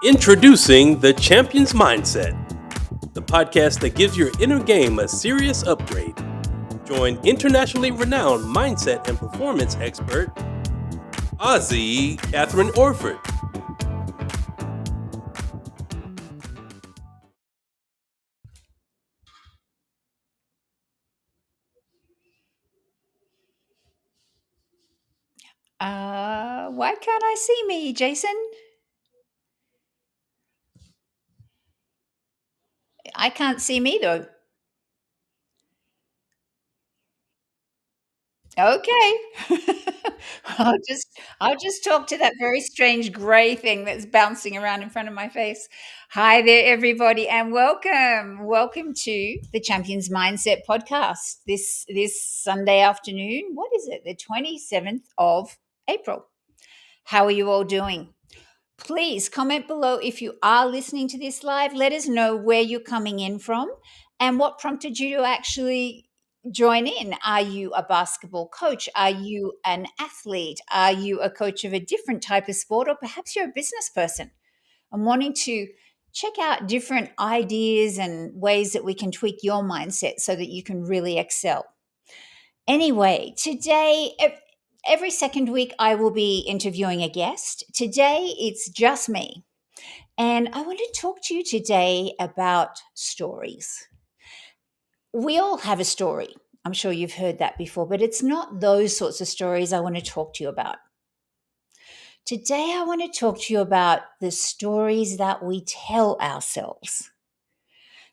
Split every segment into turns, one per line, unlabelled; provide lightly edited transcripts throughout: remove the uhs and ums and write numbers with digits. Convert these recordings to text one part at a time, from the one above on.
Introducing the Champion's Mindset, the podcast that gives your inner game a serious upgrade. Join internationally renowned mindset and performance expert, Aussie Kathryn Orford.
Why can't I see me, Jason? I can't see me though. Okay. I'll just talk to that very strange gray thing that's bouncing around in front of my face. Hi there, everybody, and welcome. Welcome to the Champions Mindset podcast. This Sunday afternoon. What is it? The 27th of April. How are you all doing? Please comment below if you are listening to this live. Let us know where you're coming in from and what prompted you to actually join in. Are you a basketball coach? Are you an athlete? Are you a coach of a different type of sport? Or perhaps you're a business person and wanting to check out different ideas and ways that we can tweak your mindset so that you can really excel. Anyway, today, every second week, I will be interviewing a guest. Today, it's just me. And I want to talk to you today about stories. We all have a story. I'm sure you've heard that before, but it's not those sorts of stories I want to talk to you about. Today, I want to talk to you about the stories that we tell ourselves.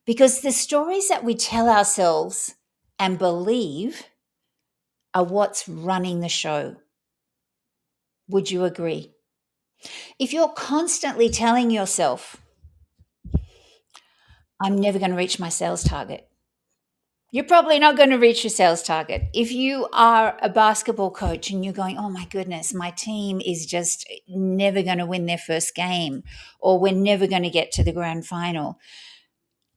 Because the stories that we tell ourselves and believe are what's running the show. Would you agree? If you're constantly telling yourself, I'm never going to reach my sales target, you're probably not going to reach your sales target. If you are a basketball coach and you're going, oh my goodness, my team is just never going to win their first game, or we're never going to get to the grand final,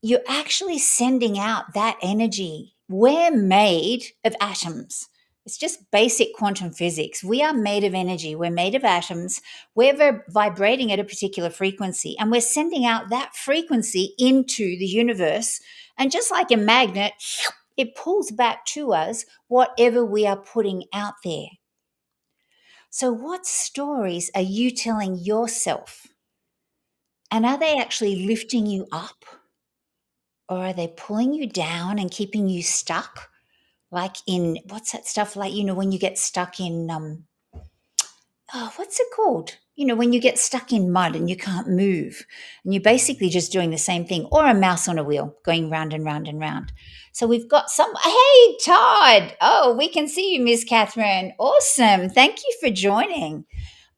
you're actually sending out that energy. We're made of atoms. It's just basic quantum physics. We are made of energy. We're made of atoms. We're vibrating at a particular frequency, and we're sending out that frequency into the universe. And just like a magnet, it pulls back to us whatever we are putting out there. So, what stories are you telling yourself? And are they actually lifting you up? Or are they pulling you down and keeping you stuck? Like in, what's that stuff like, when you get stuck in, what's it called? When you get stuck in mud and you can't move and you're basically just doing the same thing, or a mouse on a wheel going round and round and round. So we've got hey, Todd. Oh, we can see you, Miss Kathryn. Awesome. Thank you for joining.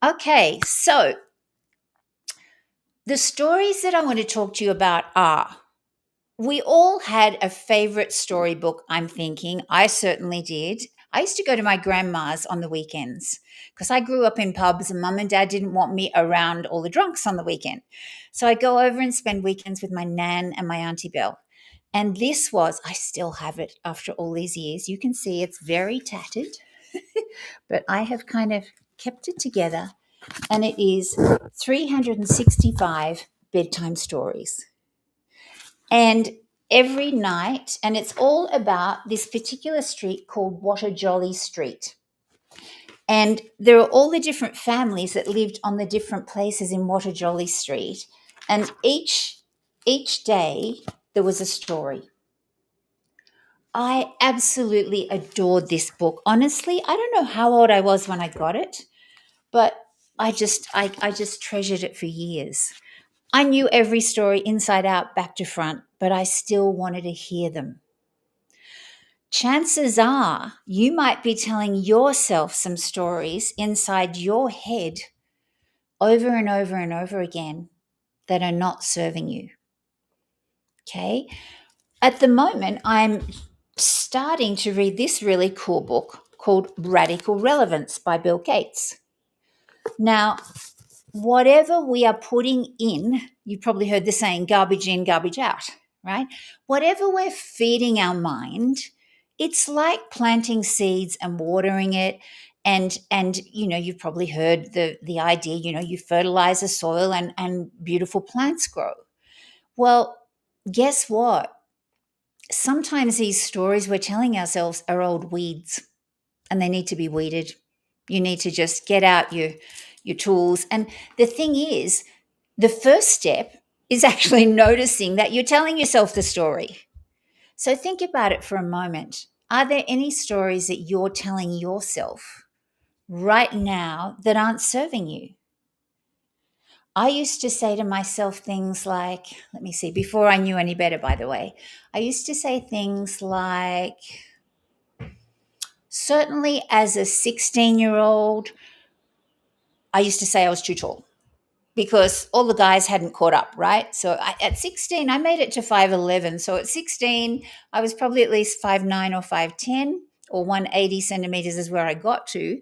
Okay. So the stories that I want to talk to you about are, we all had a favorite storybook, I'm thinking. I certainly did. I used to go to my grandma's on the weekends because I grew up in pubs and mum and dad didn't want me around all the drunks on the weekend. So I go over and spend weekends with my nan and my Auntie Belle. And I still have it after all these years. You can see it's very tattered, but I have kind of kept it together. And it is 365 bedtime stories. And every night, and it's all about this particular street called What a Jolly Street. And there are all the different families that lived on the different places in What a Jolly Street. And each day there was a story. I absolutely adored this book. Honestly, I don't know how old I was when I got it, but I just treasured it for years. I knew every story inside out, back to front, but I still wanted to hear them. Chances are you might be telling yourself some stories inside your head over and over and over again that are not serving you. Okay? At the moment, I'm starting to read this really cool book called Radical Relevance by Bill Gates. Now, whatever we are putting in, you probably heard the saying, garbage in, garbage out, right? Whatever we're feeding our mind, it's like planting seeds and watering it And you've probably heard the idea, you fertilize the soil and beautiful plants grow. Well, guess what? Sometimes these stories we're telling ourselves are old weeds, and they need to be weeded. You need to just get out your tools. And the thing is, the first step is actually noticing that you're telling yourself the story. So think about it for a moment. Are there any stories that you're telling yourself right now that aren't serving you? I used to say to myself things like, let me see, before I knew any better, by the way, I used to say things like, certainly as a 16-year-old, I used to say I was too tall because all the guys hadn't caught up, right? So at 16, I made it to 5'11". So at 16, I was probably at least 5'9" or 5'10", or 180 centimeters is where I got to.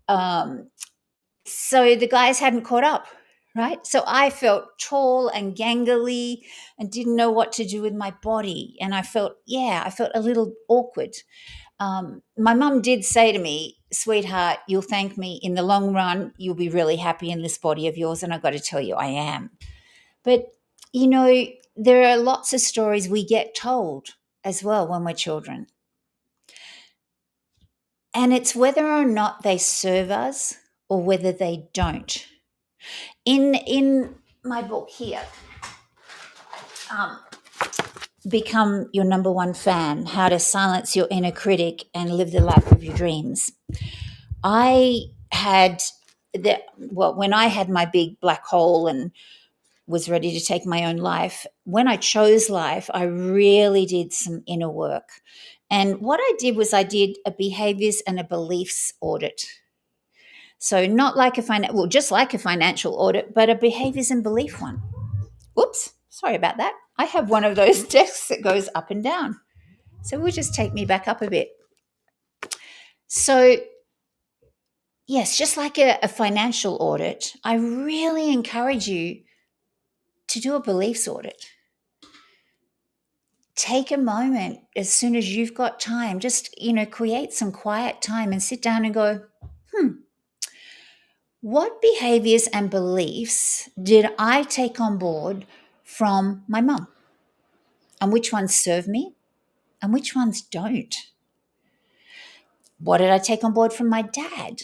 So the guys hadn't caught up, right? So I felt tall and gangly and didn't know what to do with my body. And I felt a little awkward. My mum did say to me, sweetheart, you'll thank me in the long run. You'll be really happy in this body of yours. And I've got to tell you, I am. But, there are lots of stories we get told as well when we're children. And it's whether or not they serve us or whether they don't. In my book here, Become Your Number One Fan, How to Silence Your Inner Critic and Live the Life of Your Dreams, I had when I had my big black hole and was ready to take my own life, when I chose life, I really did some inner work. And what I did was I did a behaviors and a beliefs audit. So not like just like a financial audit, but a behaviors and belief one. Oops, sorry about that. I have one of those desks that goes up and down. So we'll just take me back up a bit. So yes, just like a financial audit, I really encourage you to do a beliefs audit. Take a moment as soon as you've got time, just, create some quiet time and sit down and go, what behaviors and beliefs did I take on board from my mum? And which ones serve me and which ones don't? What did I take on board from my dad?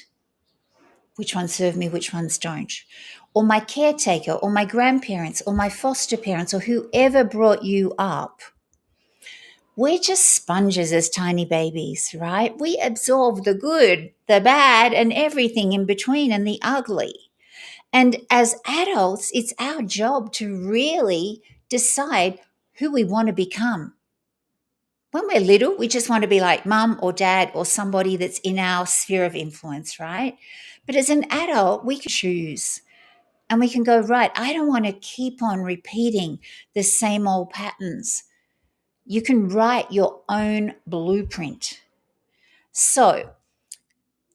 Which ones serve me, which ones don't? Or my caretaker, or my grandparents, or my foster parents, or whoever brought you up. We're just sponges as tiny babies, right? We absorb the good, the bad, and everything in between, and the ugly. And as adults, it's our job to really decide who we want to become. When we're little, we just want to be like mum or dad or somebody that's in our sphere of influence, right? But as an adult, we can choose and we can go, right, I don't want to keep on repeating the same old patterns. You can write your own blueprint. So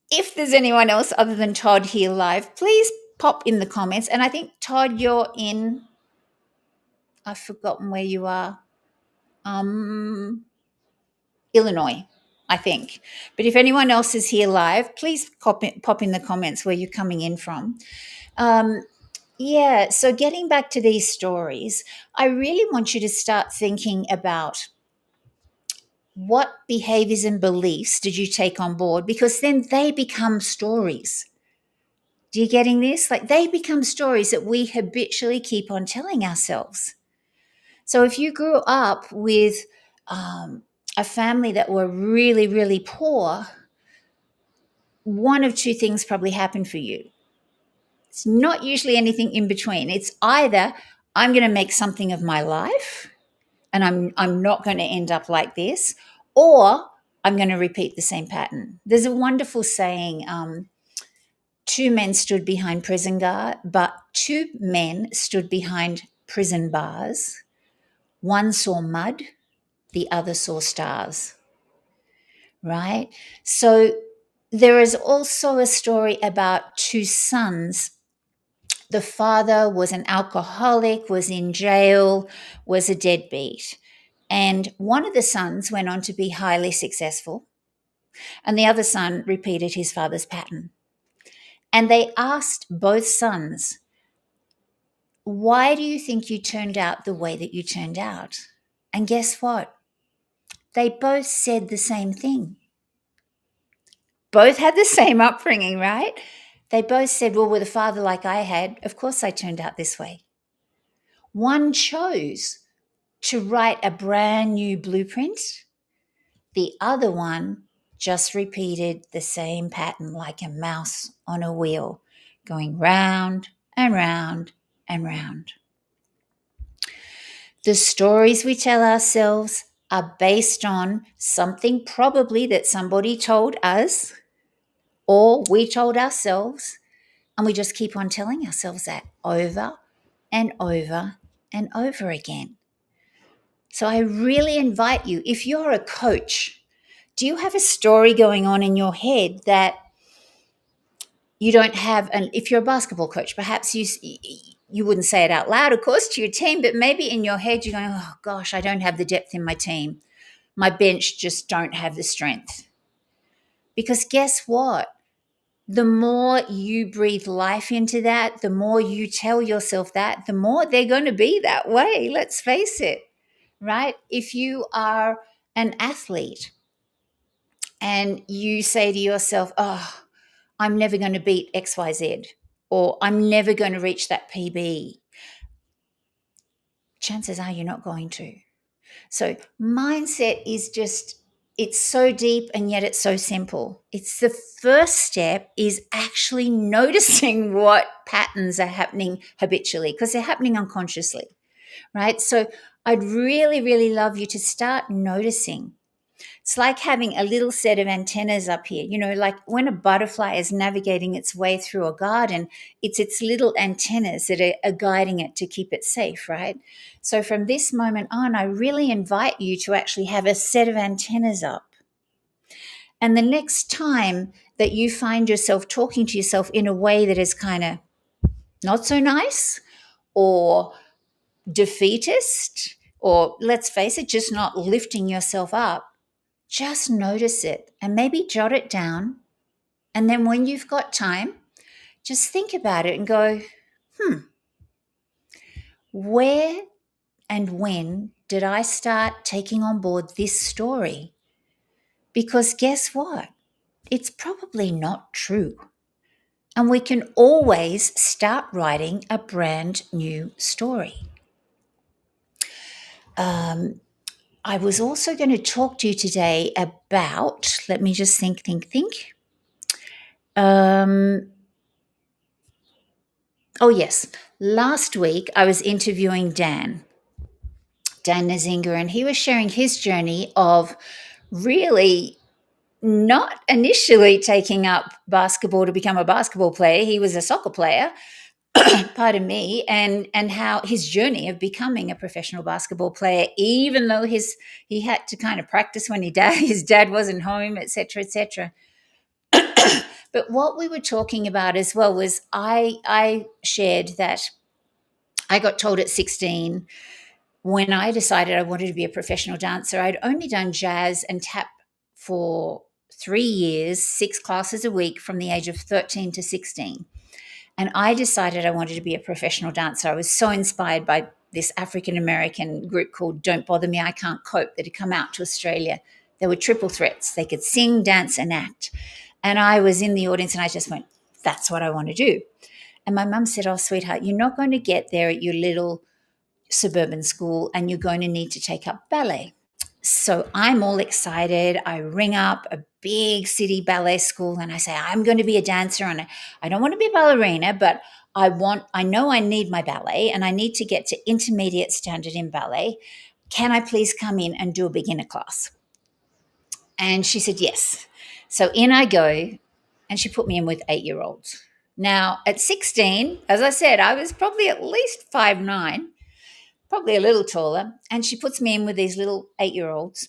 if there's anyone else other than Todd here live, please pop in the comments. And I think, Todd, you're in, I've forgotten where you are. Illinois, I think. But if anyone else is here live, please pop in the comments where you're coming in from. So getting back to these stories, I really want you to start thinking about what behaviors and beliefs did you take on board, because then they become stories. Do you getting this? Like, they become stories that we habitually keep on telling ourselves. So if you grew up with a family that were really, really poor, one of two things probably happened for you. It's not usually anything in between. It's either I'm going to make something of my life and I'm not going to end up like this, or I'm going to repeat the same pattern. There's a wonderful saying, two men stood behind prison bars. One saw mud, the other saw stars. Right? So there is also a story about two sons. The father was an alcoholic, was in jail, was a deadbeat. And one of the sons went on to be highly successful. And the other son repeated his father's pattern. And they asked both sons, why do you think you turned out the way that you turned out? And guess what? They both said the same thing. Both had the same upbringing, right? They both said, well, with a father like I had, of course I turned out this way. One chose to write a brand new blueprint. The other one just repeated the same pattern like a mouse on a wheel, going round and round and round. The stories we tell ourselves are based on something probably that somebody told us or we told ourselves, and we just keep on telling ourselves that over and over and over again. So I really invite you, if you're a coach, do you have a story going on in your head that you don't have? And if you're a basketball coach, perhaps you wouldn't say it out loud, of course, to your team, but maybe in your head you're going, oh gosh, I don't have the depth in my team. My bench just don't have the strength. Because guess what? The more you breathe life into that, the more you tell yourself that, the more they're going to be that way. Let's face it, right? If you are an athlete and you say to yourself, oh, I'm never going to beat XYZ, or I'm never going to reach that PB, chances are you're not going to. So mindset is just, it's so deep and yet it's so simple. It's the first step is actually noticing what patterns are happening habitually because they're happening unconsciously, right? So I'd really, really love you to start noticing. It's like having a little set of antennas up here. You know, like when a butterfly is navigating its way through a garden, it's its little antennas that are guiding it to keep it safe, right? So from this moment on, I really invite you to actually have a set of antennas up. And the next time that you find yourself talking to yourself in a way that is kind of not so nice or defeatist, or let's face it, just not lifting yourself up, just notice it and maybe jot it down. And then when you've got time, just think about it and go, where and when did I start taking on board this story? Because guess what? It's probably not true. And we can always start writing a brand new story. I was also going to talk to you today about, let me just think. Oh, yes. Last week, I was interviewing Dan Nazinga, and he was sharing his journey of really not initially taking up basketball to become a basketball player. He was a soccer player, pardon me, and how his journey of becoming a professional basketball player, even though he had to kind of practice when his dad wasn't home, etc., etc. But what we were talking about as well was I shared that I got told at 16 when I decided I wanted to be a professional dancer. I'd only done jazz and tap for 3 years, 6 classes a week from the age of 13 to 16. And I decided I wanted to be a professional dancer. I was so inspired by this African-American group called Don't Bother Me, I Can't Cope that had come out to Australia. They were triple threats. They could sing, dance, and act. And I was in the audience and I just went, that's what I want to do. And my mum said, oh, sweetheart, you're not going to get there at your little suburban school and you're going to need to take up ballet. So I'm all excited. I ring up a big city ballet school and I say, I'm going to be a dancer and I don't want to be a ballerina, but I know I need my ballet and I need to get to intermediate standard in ballet. Can I please come in and do a beginner class? And she said, yes. So in I go, and she put me in with 8-year-olds. Now, at 16, as I said, I was probably at least 5'9", probably a little taller, and she puts me in with these little 8-year-olds,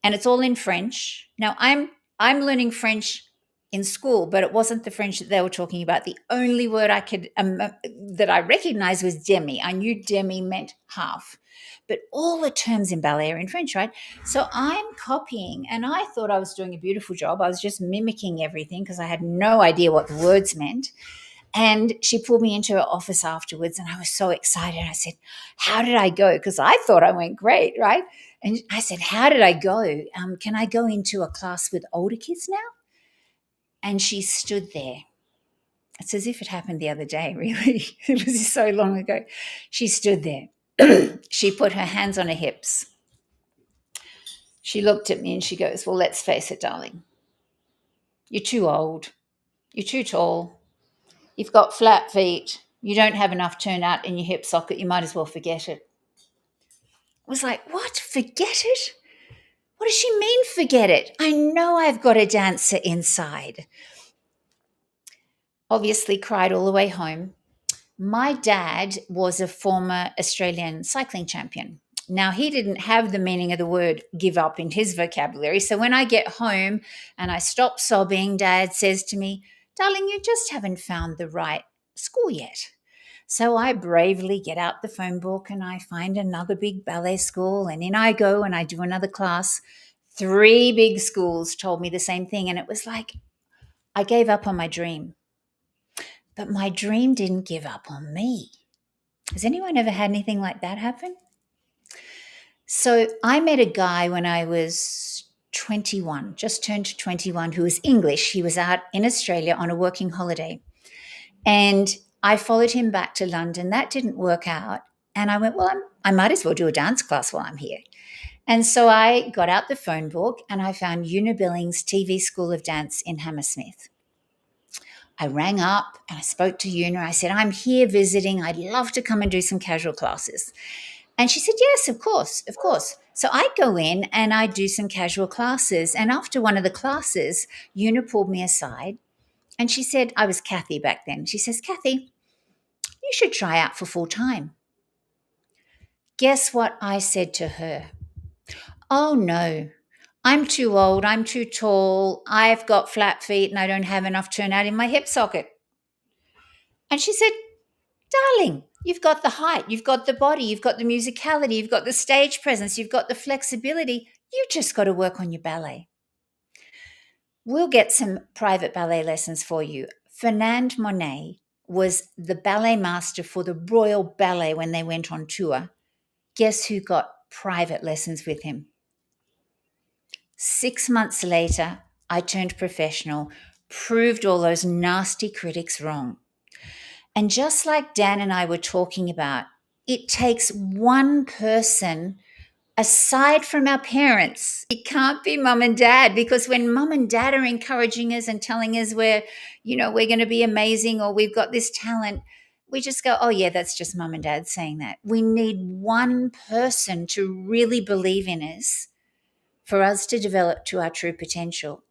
and it's all in French. Now, I'm learning French in school, but it wasn't the French that they were talking about. The only word I could that I recognized was demi. I knew demi meant half, but all the terms in ballet are in French, right? So I'm copying, and I thought I was doing a beautiful job. I was just mimicking everything because I had no idea what the words meant. And she pulled me into her office afterwards, and I was so excited. I said, "How did I go?" Because I thought I went great, right? And I said, "How did I go? Can I go into a class with older kids now?" And she stood there. It's as if it happened the other day, really. It was so long ago. She stood there. She put her hands on her hips. She looked at me and she goes, "Well, let's face it, darling. You're too old. You're too tall. You've got flat feet. You don't have enough turnout in your hip socket. You might as well forget it." I was like, "What? Forget it? What does she mean, forget it? I know I've got a dancer inside." Obviously, cried all the way home. My dad was a former Australian cycling champion. Now, he didn't have the meaning of the word give up in his vocabulary. So when I get home and I stop sobbing, Dad says to me, "Darling, you just haven't found the right school yet." So I bravely get out the phone book and I find another big ballet school, and in I go and I do another class. 3 big schools told me the same thing, and it was like I gave up on my dream. But my dream didn't give up on me. Has anyone ever had anything like that happen? So I met a guy when I was 21, just turned 21, who was English. He was out in Australia on a working holiday. And I followed him back to London. That didn't work out. And I went, well, I might as well do a dance class while I'm here. And so I got out the phone book and I found Una Billings TV School of Dance in Hammersmith. I rang up and I spoke to Una. I said, "I'm here visiting. I'd love to come and do some casual classes." And she said, "Yes, of course, of course." So I go in and I do some casual classes. And after one of the classes, Una pulled me aside and she said, I was Kathy back then. She says, "Kathy, you should try out for full time." Guess what I said to her? "Oh, no. I'm too old. I'm too tall. I've got flat feet and I don't have enough turnout in my hip socket." And she said, "Darling, you've got the height, you've got the body, you've got the musicality, you've got the stage presence, you've got the flexibility. You just got to work on your ballet. We'll get some private ballet lessons for you." Fernand Monet was the ballet master for the Royal Ballet when they went on tour. Guess who got private lessons with him? 6 months later, I turned professional, proved all those nasty critics wrong. And just like Dan and I were talking about, it takes one person aside from our parents. It can't be mum and dad, because when mum and dad are encouraging us and telling us we're going to be amazing or we've got this talent, we just go, "Oh yeah, that's just mum and dad saying that." We need one person to really believe in us for us to develop to our true potential.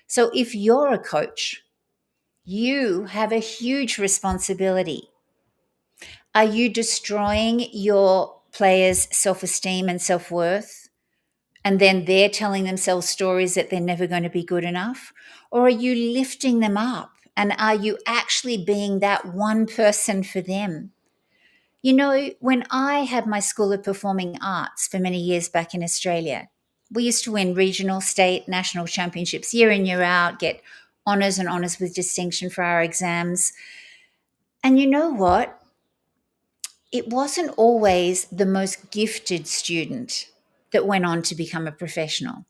So if you're a coach, you have a huge responsibility. Are you destroying your players' self-esteem and self-worth? And then they're telling themselves stories that they're never going to be good enough? Or are you lifting them up? And are you actually being that one person for them? You know, when I had my School of Performing Arts for many years back in Australia, we used to win regional, state, national championships year in, year out, get honours and honours with distinction for our exams. And you know what? It wasn't always the most gifted student that went on to become a professional.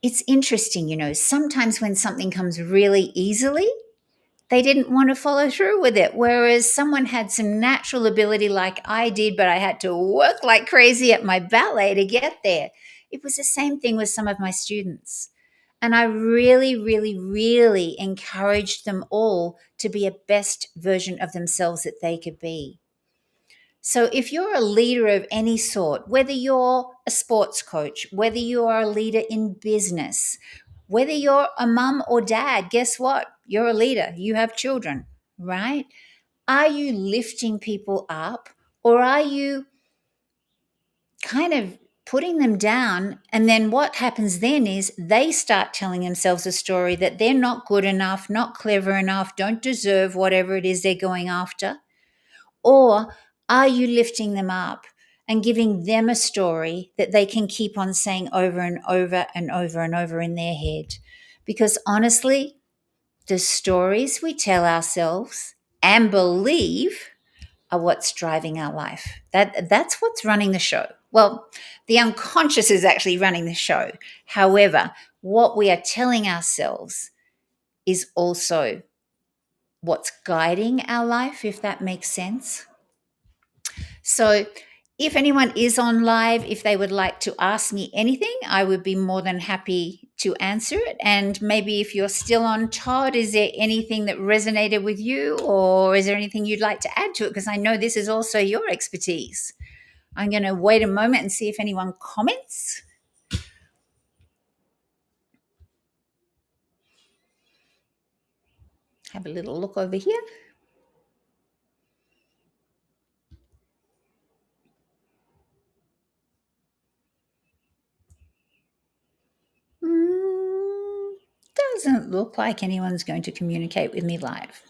It's interesting, you know, sometimes when something comes really easily, they didn't want to follow through with it. Whereas someone had some natural ability like I did, but I had to work like crazy at my ballet to get there. It was the same thing with some of my students. And I really, really, really encouraged them all to be a best version of themselves that they could be. So if you're a leader of any sort, whether you're a sports coach, whether you are a leader in business, whether you're a mum or dad, guess what? You're a leader. You have children, right? Are you lifting people up, or are you kind of putting them down. And then what happens then is they start telling themselves a story that they're not good enough, not clever enough, don't deserve whatever it is they're going after. Or are you lifting them up and giving them a story that they can keep on saying over and over and over and over in their head? Because honestly, the stories we tell ourselves and believe are what's driving our life. That's what's running the show. Well, the unconscious is actually running the show. However, what we are telling ourselves is also what's guiding our life, if that makes sense. So, if anyone is on live, if they would like to ask me anything, I would be more than happy to answer it. And maybe if you're still on, Todd, is there anything that resonated with you, or is there anything you'd like to add to it? Because I know this is also your expertise. I'm going to wait a moment and see if anyone comments. Have a little look over here. Doesn't look like anyone's going to communicate with me live.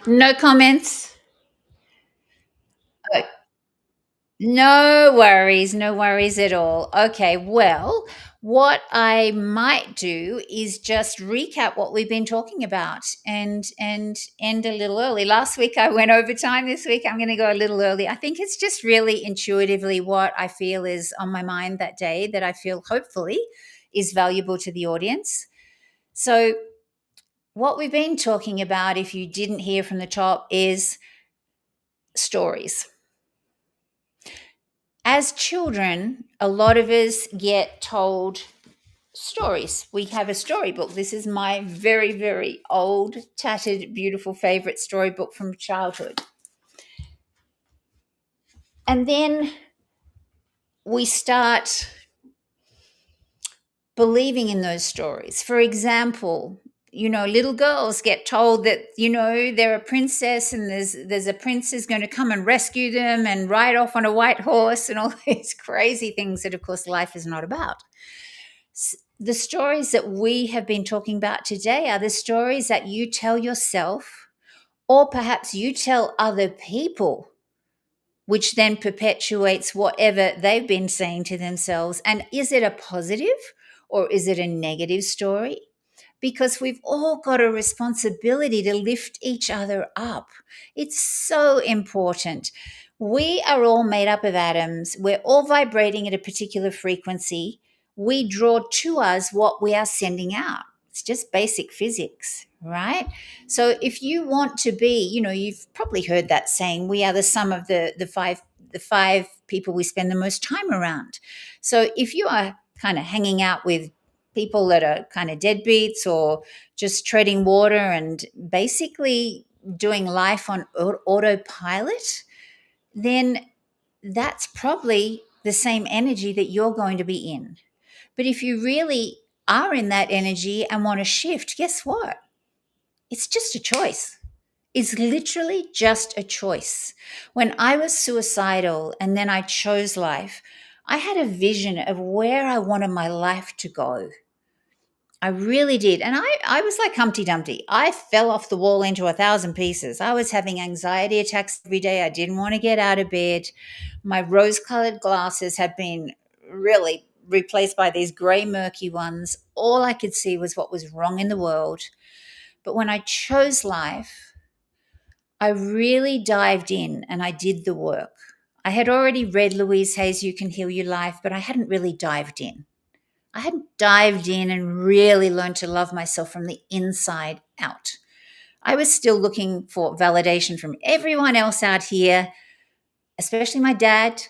No comments. Oh, no worries at all. Okay, well, what I might do is just recap what we've been talking about and end a little early. Last week I went over time. This week I'm going to go a little early. I think it's just really intuitively what I feel is on my mind that day that I feel hopefully is valuable to the audience. So, what we've been talking about, if you didn't hear from the top, is stories. As children, a lot of us get told stories. We have a storybook. This is my very, very old, tattered, beautiful favorite storybook from childhood. And then we start believing in those stories. For example, little girls get told that, they're a princess and there's a prince who's going to come and rescue them and ride off on a white horse and all these crazy things that, of course, life is not about. The stories that we have been talking about today are the stories that you tell yourself, or perhaps you tell other people, which then perpetuates whatever they've been saying to themselves. And is it a positive or is it a negative story? Because we've all got a responsibility to lift each other up. It's so important. We are all made up of atoms. We're all vibrating at a particular frequency. We draw to us what we are sending out. It's just basic physics, right? So if you want to be, you've probably heard that saying, we are the sum of the five people we spend the most time around. So if you are kind of hanging out with people that are kind of deadbeats or just treading water and basically doing life on autopilot, then that's probably the same energy that you're going to be in. But if you really are in that energy and want to shift, guess what? It's just a choice. It's literally just a choice. When I was suicidal and then I chose life, I had a vision of where I wanted my life to go. I really did. And I was like Humpty Dumpty. I fell off the wall into 1,000 pieces. I was having anxiety attacks every day. I didn't want to get out of bed. My rose-colored glasses had been really replaced by these gray, murky ones. All I could see was what was wrong in the world. But when I chose life, I really dived in and I did the work. I had already read Louise Hay's You Can Heal Your Life, but I hadn't really dived in. I hadn't dived in and really learned to love myself from the inside out. I was still looking for validation from everyone else out here, especially my dad,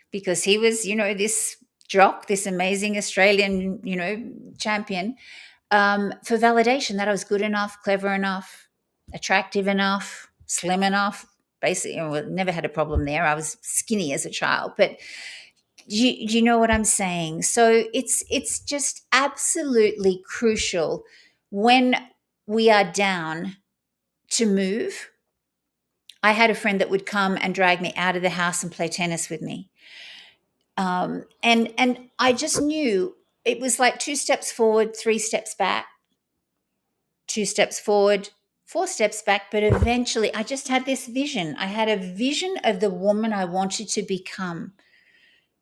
because he was, this jock, this amazing Australian, champion, for validation that I was good enough, clever enough, attractive enough, slim enough. Basically, never had a problem there. I was skinny as a child, but you know what I'm saying? So it's just absolutely crucial when we are down to move. I had a friend that would come and drag me out of the house and play tennis with me. And I just knew it was like 2 steps forward, 3 steps back, 2 steps forward, 4 steps back. But eventually I just had this vision. I had a vision of the woman I wanted to become.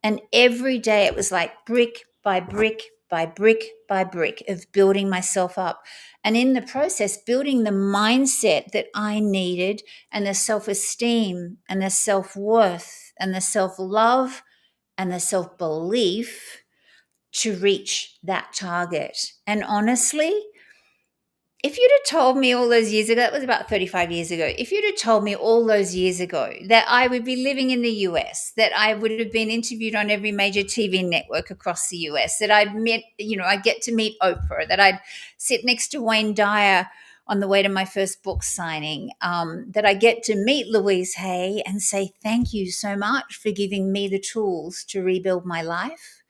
And every day it was like brick by brick by brick by brick of building myself up. And in the process, building the mindset that I needed, and the self-esteem and the self-worth and the self-love and the self-belief to reach that target. And honestly, if you'd have told me all those years ago, that was about 35 years ago, if you'd have told me all those years ago that I would be living in the US, that I would have been interviewed on every major TV network across the US, that I'd get to meet Oprah, that I'd sit next to Wayne Dyer on the way to my first book signing, that I get to meet Louise Hay and say, thank you so much for giving me the tools to rebuild my life.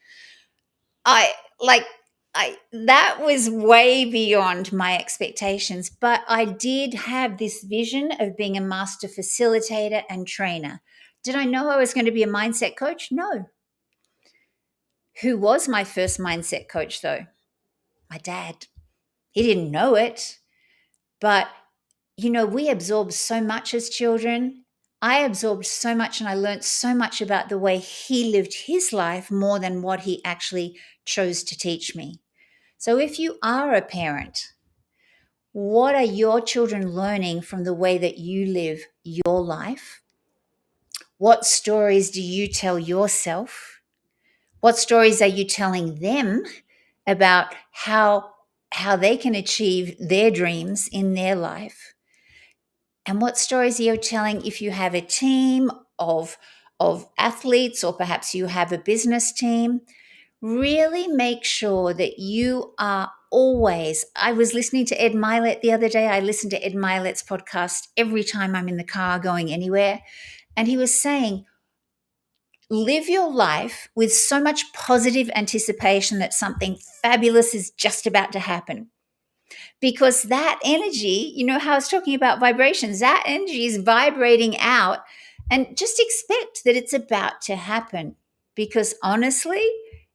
That was way beyond my expectations, but I did have this vision of being a master facilitator and trainer. Did I know I was going to be a mindset coach? No. Who was my first mindset coach, though? My dad. He didn't know it, but we absorb so much as children. I absorbed so much, and I learned so much about the way he lived his life more than what he actually chose to teach me. So if you are a parent, what are your children learning from the way that you live your life? What stories do you tell yourself? What stories are you telling them about how they can achieve their dreams in their life? And what stories are you telling if you have a team of athletes, or perhaps you have a business team? Really make sure that you are always. I was listening to Ed Mylett the other day. I listen to Ed Mylett's podcast every time I'm in the car going anywhere. And he was saying, live your life with so much positive anticipation that something fabulous is just about to happen. Because that energy, how I was talking about vibrations, that energy is vibrating out, and just expect that it's about to happen. Because honestly,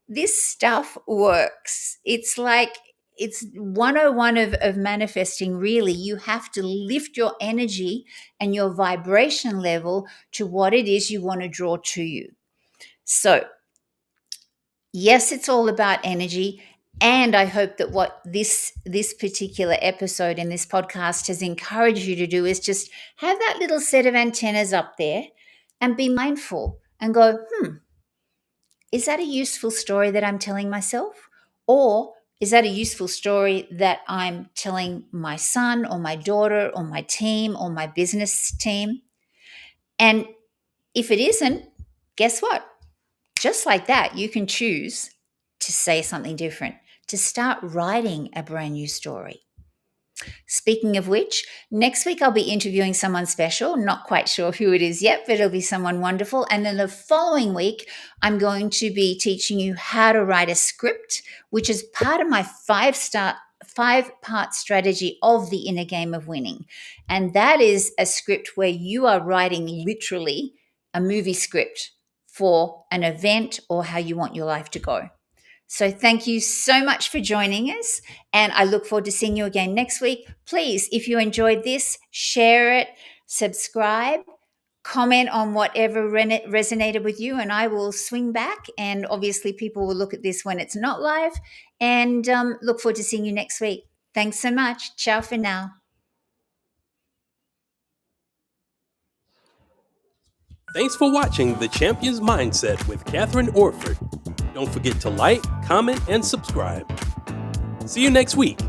this stuff works. It's 101 of manifesting, really. You have to lift your energy and your vibration level to what it is you want to draw to you. So, yes, it's all about energy. And I hope that what this particular episode in this podcast has encouraged you to do is just have that little set of antennas up there and be mindful and go, is that a useful story that I'm telling myself? Or is that a useful story that I'm telling my son or my daughter or my team or my business team? And if it isn't, guess what? Just like that, you can choose to say something different, to start writing a brand new story. Speaking of which, next week I'll be interviewing someone special. Not quite sure who it is yet, but it'll be someone wonderful. And then the following week, I'm going to be teaching you how to write a script, which is part of my 5-part strategy of the inner game of winning. And that is a script where you are writing literally a movie script for an event or how you want your life to go. So thank you so much for joining us, and I look forward to seeing you again next week. Please, if you enjoyed this, share it, subscribe, comment on whatever resonated with you, and I will swing back. And obviously people will look at this when it's not live, and look forward to seeing you next week. Thanks so much. Ciao for now.
Thanks for watching The Champion's Mindset with Kathryn Orford. Don't forget to like, comment, and subscribe. See you next week.